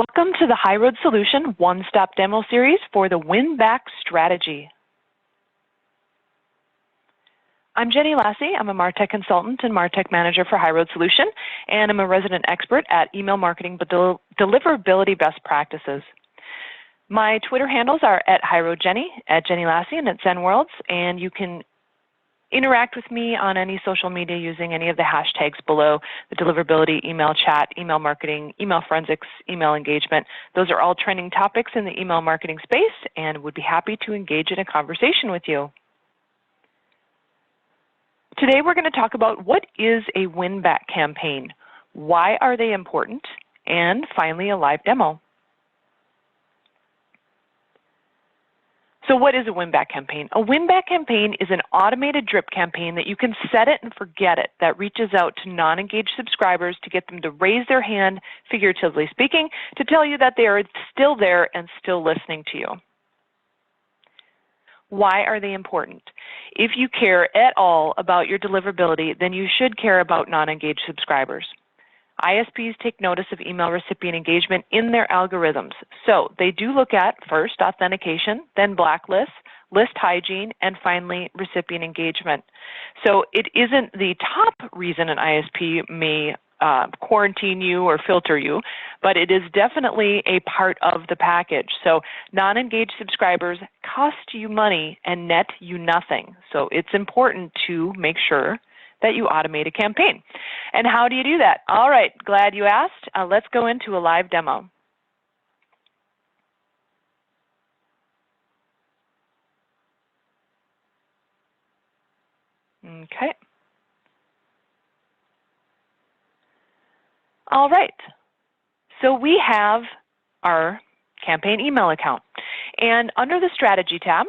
Welcome to the HighRoad Solution one-stop demo series for the win-back strategy. I'm Jenny Lassie. I'm a MarTech consultant and MarTech manager for HighRoad Solution, and I'm a resident expert at email marketing deliverability best practices. My Twitter handles are at HighRoadJenny, at Jenny Lassie, and at ZenWorlds, and you can interact with me on any social media using any of the hashtags below: the deliverability, email chat, email marketing, email forensics, email engagement. Those are all trending topics in the email marketing space, and would be happy to engage in a conversation with you. Today we're going to talk about what is a win-back campaign, why are they important, and finally a live demo. So what is a win-back campaign? A win-back campaign is an automated drip campaign that you can set it and forget it, that reaches out to non-engaged subscribers to get them to raise their hand, figuratively speaking, to tell you that they are still there and still listening to you. Why are they important? If you care at all about your deliverability, then you should care about non-engaged subscribers. ISPs take notice of email recipient engagement in their algorithms. So they do look at first authentication, then blacklists, list hygiene, and finally recipient engagement. So it isn't the top reason an ISP may quarantine you or filter you, but it is definitely a part of the package. So non-engaged subscribers cost you money and net you nothing. So it's important to make sure that you automate a campaign. And how do you do that? All right, glad you asked. Let's go into a live demo. Okay. All right, so we have our campaign email account. And under the Strategy tab,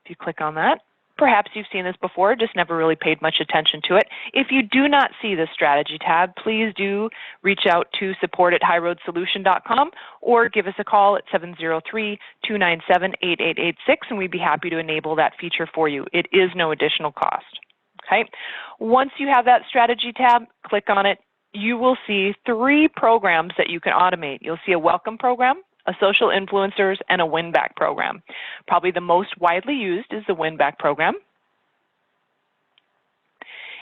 if you click on that, perhaps you've seen this before, just never really paid much attention to it. If you do not see the Strategy tab, please do reach out to support@highroadsolution.com or give us a call at 703-297-8886, and we'd be happy to enable that feature for you. It is no additional cost. Okay. Once you have that Strategy tab, click on it. You will see 3 programs that you can automate. You'll see a welcome program, a social influencers, and a win-back program. Probably the most widely used is the win-back program.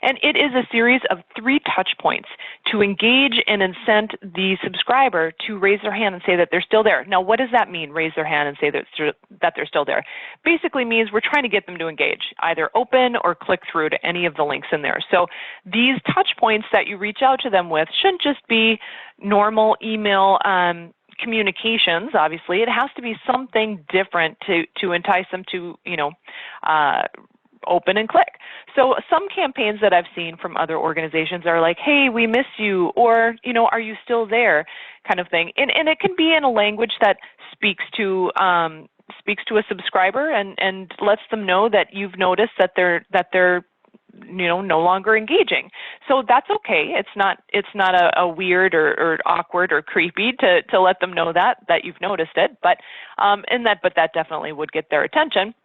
And it is a series of 3 touch points to engage and incent the subscriber to raise their hand and say that they're still there. Now, what does that mean, raise their hand and say that they're still there? Basically means we're trying to get them to engage, either open or click through to any of the links in there. So these touch points that you reach out to them with shouldn't just be normal email communications. Obviously, it has to be something different to entice them to, open and click. So some campaigns that I've seen from other organizations are like, hey, we miss you, or, are you still there, kind of thing. And it can be in a language that speaks to a subscriber and lets them know that you've noticed that they're no longer engaging. So that's okay. It's not a weird or awkward or creepy to let them know that you've noticed it, but that definitely would get their attention.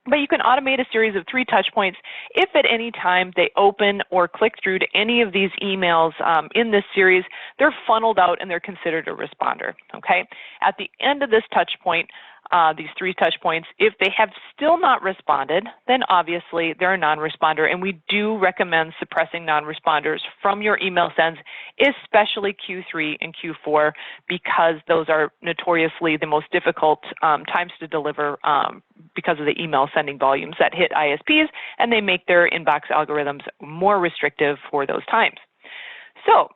But you can automate a series of 3 touch points if at any time they open or click through to any of these emails in this series, they're funneled out and they're considered a responder. Okay. At the end of this touch point, these 3 touch points, if they have still not responded, then obviously they're a non-responder, and we do recommend suppressing non-responders from your email sends, especially Q3 and Q4, because those are notoriously the most difficult times to deliver because of the email sending volumes that hit ISPs, and they make their inbox algorithms more restrictive for those times. So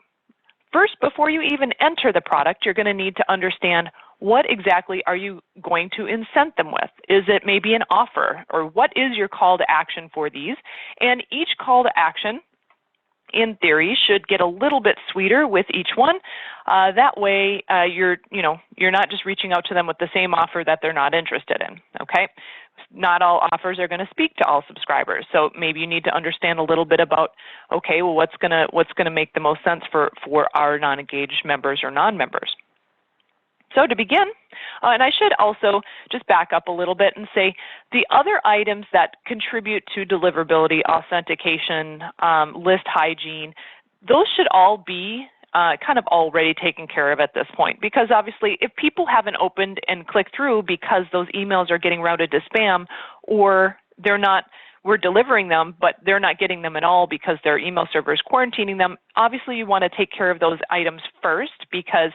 first, before you even enter the product, you're going to need to understand what exactly are you going to incent them with? Is it maybe an offer, or what is your call to action for these? And each call to action, in theory, should get a little bit sweeter with each one. That way, you're not just reaching out to them with the same offer that they're not interested in. Okay, not all offers are going to speak to all subscribers. So maybe you need to understand a little bit about, okay, well, what's gonna make the most sense for our non-engaged members or non-members. So to begin, and I should also just back up a little bit and say the other items that contribute to deliverability, authentication, list hygiene, those should all be kind of already taken care of at this point, because obviously if people haven't opened and clicked through because those emails are getting routed to spam, or they're not, we're delivering them, but they're not getting them at all because their email server is quarantining them, obviously you want to take care of those items first, because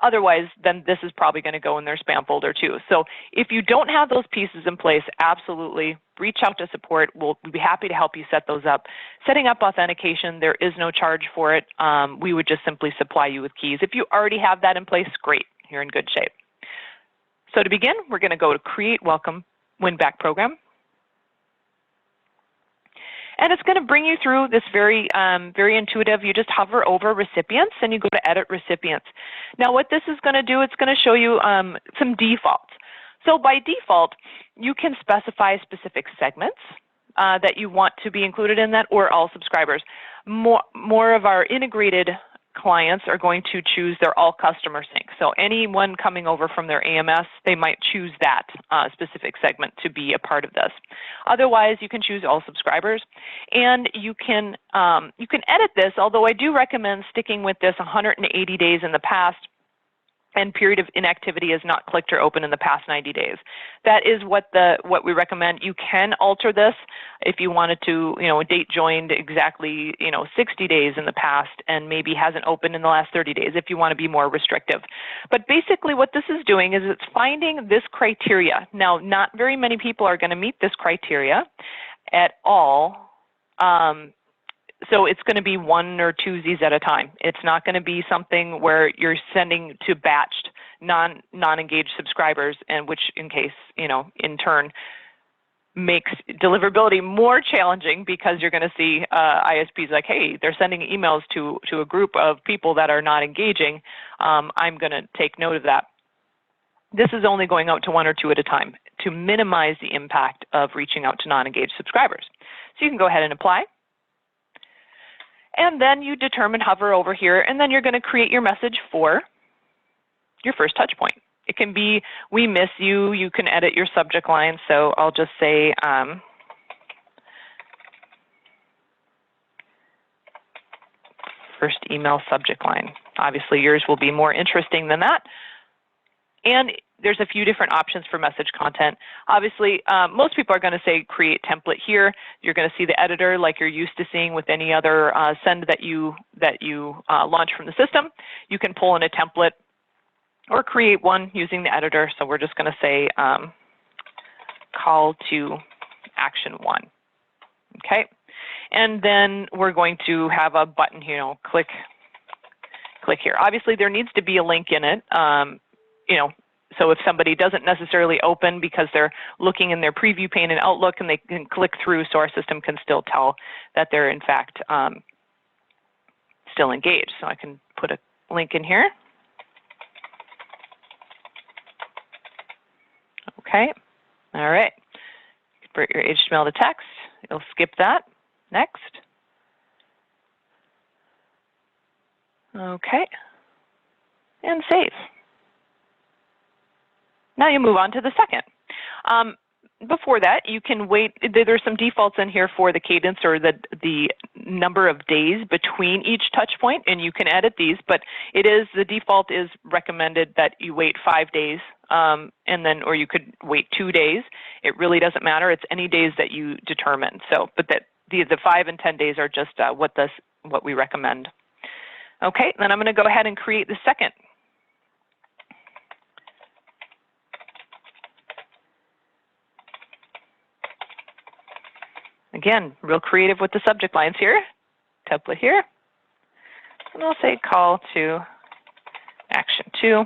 otherwise then this is probably going to go in their spam folder too. So if you don't have those pieces in place, absolutely reach out to support. We'll be happy to help you set those up. Setting up authentication, there is no charge for it. We would just simply supply you with keys. If you already have that in place, great, you're in good shape. So to begin, we're going to go to Create Welcome Win Back Program. And it's going to bring you through this very intuitive. You just hover over recipients and you go to edit recipients. Now what this is going to do, it's going to show you some defaults. So by default, you can specify specific segments that you want to be included in that, or all subscribers. More of our integrated clients are going to choose their all customer sync. So anyone coming over from their AMS, they might choose that specific segment to be a part of this. Otherwise, you can choose all subscribers, and you can edit this, although I do recommend sticking with this 180 days in the past, and period of inactivity is not clicked or opened in the past 90 days. That is what we recommend. You can alter this if you wanted to, a date joined exactly, 60 days in the past and maybe hasn't opened in the last 30 days if you want to be more restrictive. But basically what this is doing is it's finding this criteria. Now, not very many people are going to meet this criteria at all. So it's going to be one or twosies at a time. It's not going to be something where you're sending to batched non-engaged subscribers, and which in turn makes deliverability more challenging, because you're going to see ISPs like, hey, they're sending emails to a group of people that are not engaging. I'm going to take note of that. This is only going out to one or two at a time to minimize the impact of reaching out to non-engaged subscribers. So you can go ahead and apply. And then you determine, hover over here, and then you're going to create your message for your first touch point. It can be, we miss you. You can edit your subject line. So I'll just say, first email subject line. Obviously, yours will be more interesting than that. And there's a few different options for message content. Obviously, most people are going to say create template here. You're going to see the editor like you're used to seeing with any other send that you launch from the system. You can pull in a template or create one using the editor. So we're just going to say call to action 1. Okay, and then we're going to have a button, click here. Obviously, there needs to be a link in it. So if somebody doesn't necessarily open because they're looking in their preview pane in Outlook, and they can click through, so our system can still tell that they're in fact still engaged. So I can put a link in here. Okay, all right. Convert your HTML to text. You'll skip that. Next. Okay, and save. Now you move on to the second. Before that, you can wait. There's some defaults in here for the cadence, or the number of days between each touch point, and you can edit these, but the default is recommended that you wait 5 days, and then, or you could wait 2 days. It really doesn't matter. It's any days that you determine. So, but the 5 and 10 days are just what we recommend. Okay, then I'm going to go ahead and create the second. Again, real creative with the subject lines here. Template here. And I'll say call to action 2.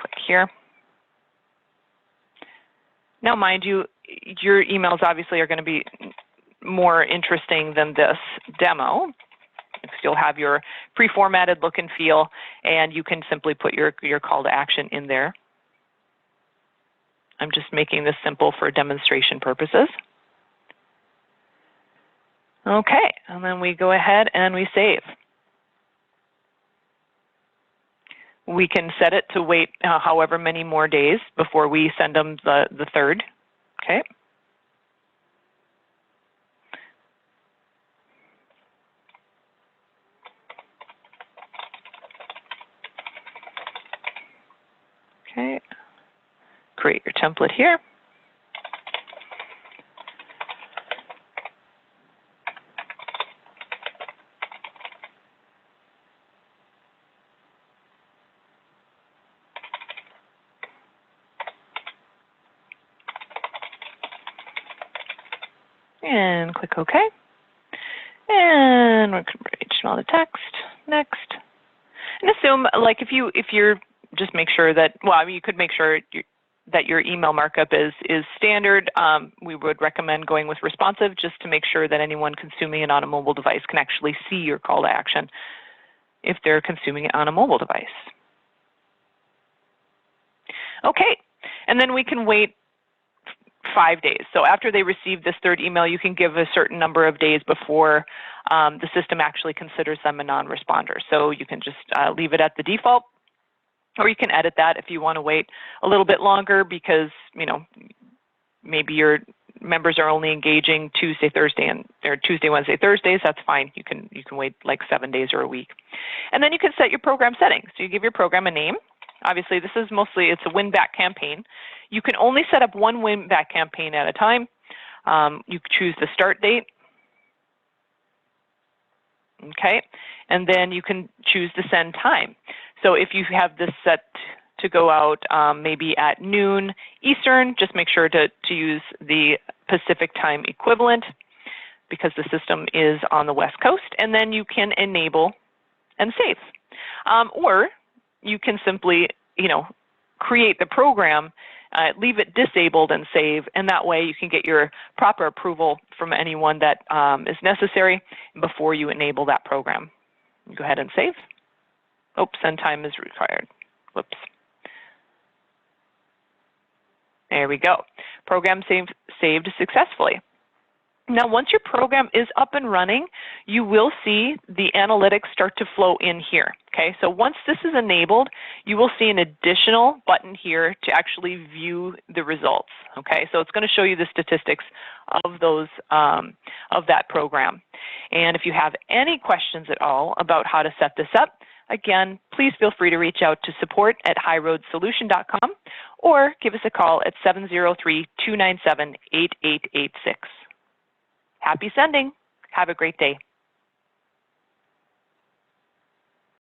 Click here. Now, mind you, your emails obviously are going to be more interesting than this demo, because you'll have your pre-formatted look and feel, and you can simply put your call to action in there. I'm just making this simple for demonstration purposes. Okay, and then we go ahead and we save. We can set it to wait however many more days before we send them the third. Okay. create your template here. And click OK. And we're going to HTML the text. Next. And assume, like, if you're just make sure that, well, I mean, you could make sure that your email markup is standard. We would recommend going with responsive just to make sure that anyone consuming it on a mobile device can actually see your call to action if they're consuming it on a mobile device. Okay, and then we can wait 5 days. So after they receive this third email, you can give a certain number of days before the system actually considers them a non-responder. So you can just leave it at the default, or you can edit that if you want to wait a little bit longer because, you know, maybe your members are only engaging Tuesday, Thursday, or Tuesday, Wednesday, Thursdays. That's fine. You can wait like 7 days or a week. And then you can set your program settings. So you give your program a name. Obviously, this is mostly, it's a win-back campaign. You can only set up one win-back campaign at a time. You choose the start date. Okay, and then you can choose the send time. So if you have this set to go out maybe at noon Eastern, just make sure to use the Pacific time equivalent because the system is on the West Coast, and then you can enable and save. Or you can simply, you know, create the program, leave it disabled and save, and that way you can get your proper approval from anyone that is necessary before you enable that program. Go ahead and save. Oops, send time is required. Whoops. There we go. Program saved successfully. Now, once your program is up and running, you will see the analytics start to flow in here. Okay, so once this is enabled, you will see an additional button here to actually view the results. Okay, so it's going to show you the statistics of those of that program. And if you have any questions at all about how to set this up, again, please feel free to reach out to support@highroadsolution.com or give us a call at 703-297-8886. Happy sending. Have a great day.